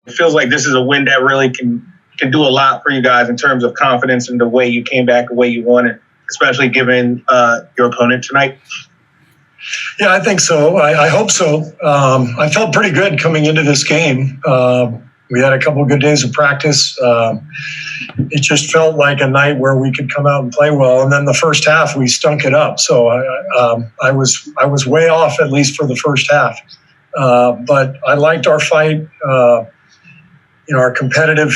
it feels like this is a win that really can do a lot for you guys in terms of confidence and the way you came back, the way you won it, especially given your opponent tonight. Yeah, I think so. I hope so. I felt pretty good coming into this game. We had a couple of good days of practice. It just felt like a night where we could come out and play well. And then the first half, we stunk it up. So I was way off, at least for the first half. But I liked our fight. Our competitive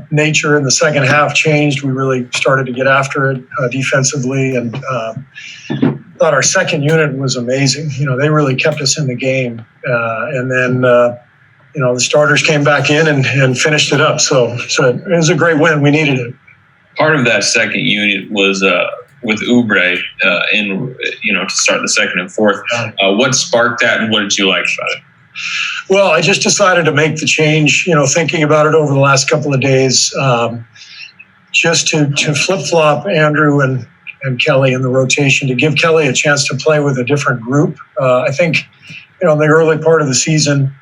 nature in the second half changed. We really started to get after it defensively, and thought our second unit was amazing. They really kept us in the game. And then the starters came back in and finished it up. So it was a great win. We needed it. Part of that second unit was with Oubre to start the second and fourth. What sparked that, and what did you like about it? Well, I just decided to make the change, thinking about it over the last couple of days, just to flip-flop Andrew and Kelly in the rotation, to give Kelly a chance to play with a different group. I think, in the early part of the season,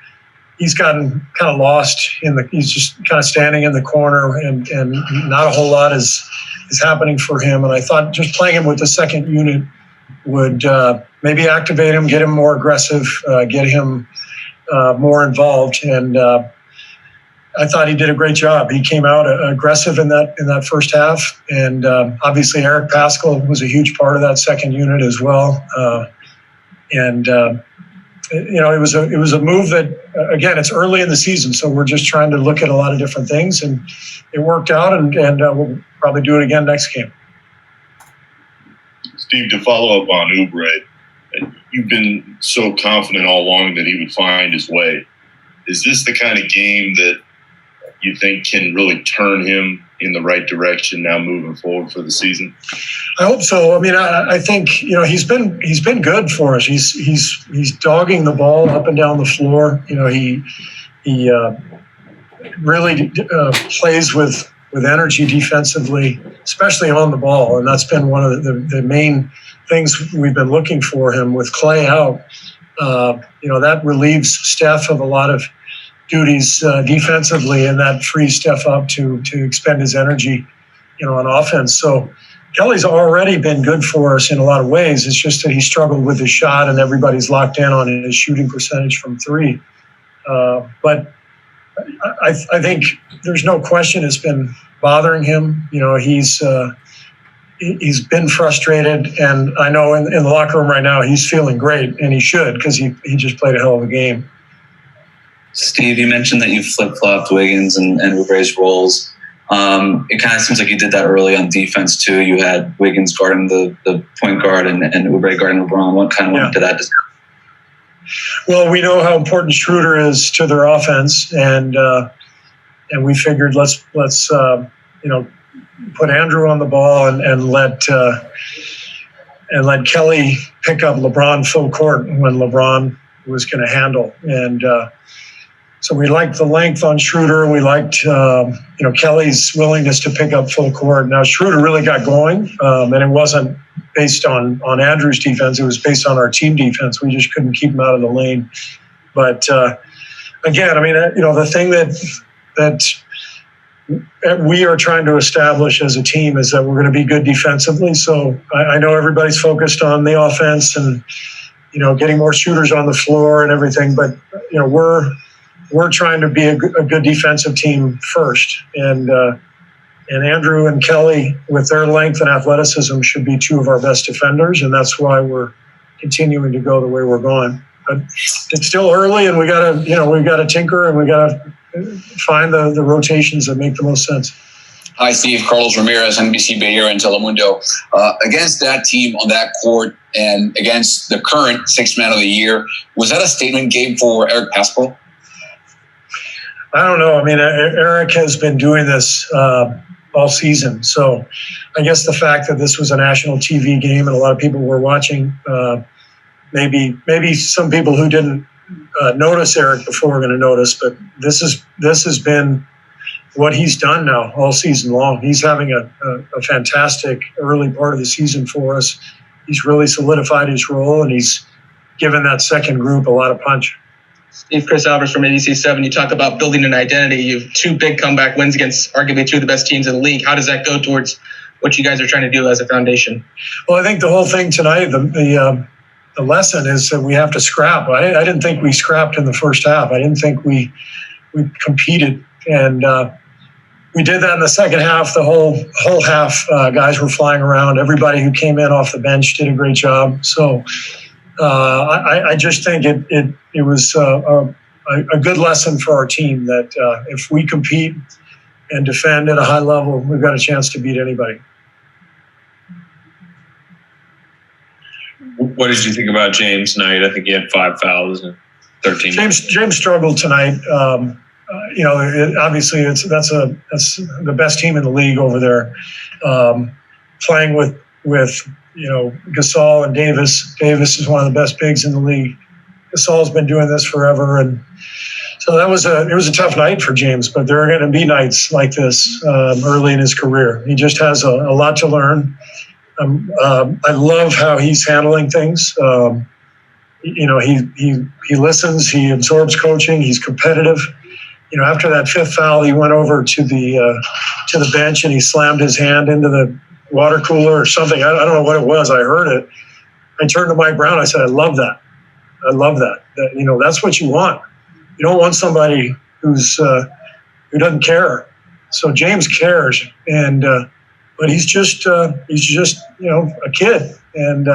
he's gotten kind of lost he's just kind of standing in the corner, and not a whole lot is happening for him. And I thought just playing him with the second unit would maybe activate him, get him more aggressive, get him more involved. And I thought he did a great job. He came out aggressive in that first half. And obviously Eric Pascal was a huge part of that second unit as well. It was a move that, again, it's early in the season, so we're just trying to look at a lot of different things, and it worked out, and we'll probably do it again next game. Steve, to follow up on Oubre, you've been so confident all along that he would find his way. Is this the kind of game that you think can really turn him in the right direction now moving forward for the season? I hope so. I mean, I think he's been good for us. He's dogging the ball up and down the floor. He really plays with energy defensively, especially on the ball, and that's been one of the main things we've been looking for him with Clay out. That relieves Steph of a lot of duties defensively, and that frees Steph up to expend his energy, on offense. So Kelly's already been good for us in a lot of ways. It's just that he struggled with his shot, and everybody's locked in on his shooting percentage from three. But I think there's no question it's been bothering him. He's been frustrated, and I know in the locker room right now he's feeling great, and he should, because he just played a hell of a game. Steve, you mentioned that you flip-flopped Wiggins and Oubre's roles. It kind of seems like you did that early on defense too. You had Wiggins guarding the point guard and Oubre guarding LeBron. What kind of went into that? Well, we know how important Schroeder is to their offense, and we figured let's put Andrew on the ball and let Kelly pick up LeBron full court when LeBron was going to handle. And so we liked the length on Schroeder. We liked Kelly's willingness to pick up full court. Now Schroeder really got going, and it wasn't based on Andrew's defense. It was based on our team defense. We just couldn't keep him out of the lane. But again, I mean, the thing that we are trying to establish as a team is that we're going to be good defensively. So I know everybody's focused on the offense and getting more shooters on the floor and everything, but we're trying to be a good defensive team first. And Andrew and Kelly, with their length and athleticism, should be two of our best defenders, and that's why we're continuing to go the way we're going. But it's still early, and we gotta tinker, and we gotta find the rotations that make the most sense. Hi, Steve. Carlos Ramirez, NBC Bay Area and Telemundo. Against that team on that court and against the current sixth man of the year, was that a statement game for Eric Pascal? I don't know. I mean, Eric has been doing this all season. So I guess the fact that this was a national TV game and a lot of people were watching, maybe some people who didn't notice Eric before are going to notice, but this has been what he's done now all season long. He's having a fantastic early part of the season for us. He's really solidified his role, and he's given that second group a lot of punch. Steve, Chris Alvarez from ABC7. You talk about building an identity. You have 2 big comeback wins against arguably 2 of the best teams in the league. How does that go towards what you guys are trying to do as a foundation? Well, I think the whole thing tonight, the lesson is that we have to scrap. I didn't think we scrapped in the first half. I didn't think we competed, and we did that in the second half. The whole half, guys were flying around. Everybody who came in off the bench did a great job. So I just think it was a good lesson for our team that if we compete and defend at a high level, we've got a chance to beat anybody. What did you think about James tonight? I think he had 5 fouls and 13. James struggled tonight. Obviously that's the best team in the league over there. Playing with Gasol and Davis. Davis is one of the best bigs in the league. Gasol's been doing this forever, and so it was a tough night for James. But there are going to be nights like this early in his career. He just has a lot to learn. I love how he's handling things. He listens. He absorbs coaching. He's competitive. After that 5th foul, he went over to the bench and he slammed his hand into the water cooler or something. I don't know what it was. I heard it. I turned to Mike Brown. I said, I love that. That's what you want. You don't want somebody who doesn't care. So James cares, but he's just a kid, and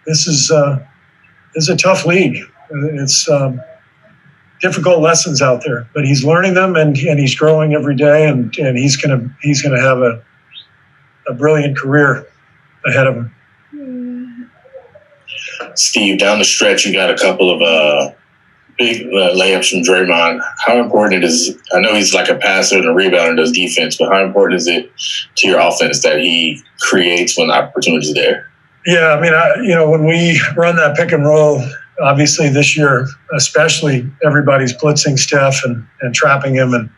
this is a tough league. It's difficult lessons out there, but he's learning them, and he's growing every day, and he's gonna have a brilliant career ahead of him. Steve, down the stretch, you got a couple of big layups from Draymond. How important I know he's like a passer and a rebounder and does defense, but how important is it to your offense that he creates when the opportunity is there? Yeah, when we run that pick and roll, obviously this year, especially, everybody's blitzing Steph and trapping him. And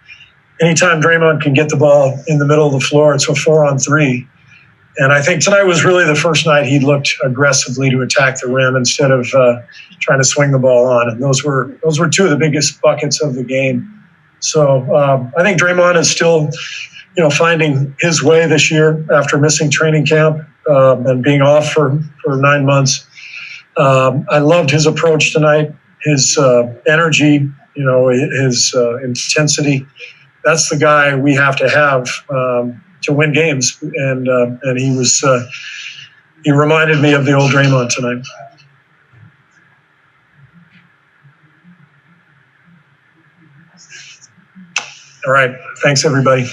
anytime Draymond can get the ball in the middle of the floor, it's a 4-on-3. And I think tonight was really the first night he looked aggressively to attack the rim instead of trying to swing the ball on. And those were 2 of the biggest buckets of the game. So I think Draymond is still, finding his way this year after missing training camp and being off for 9 months. I loved his approach tonight, his energy, his intensity. That's the guy we have to have to win games, and he reminded me of the old Draymond tonight. All right, thanks everybody.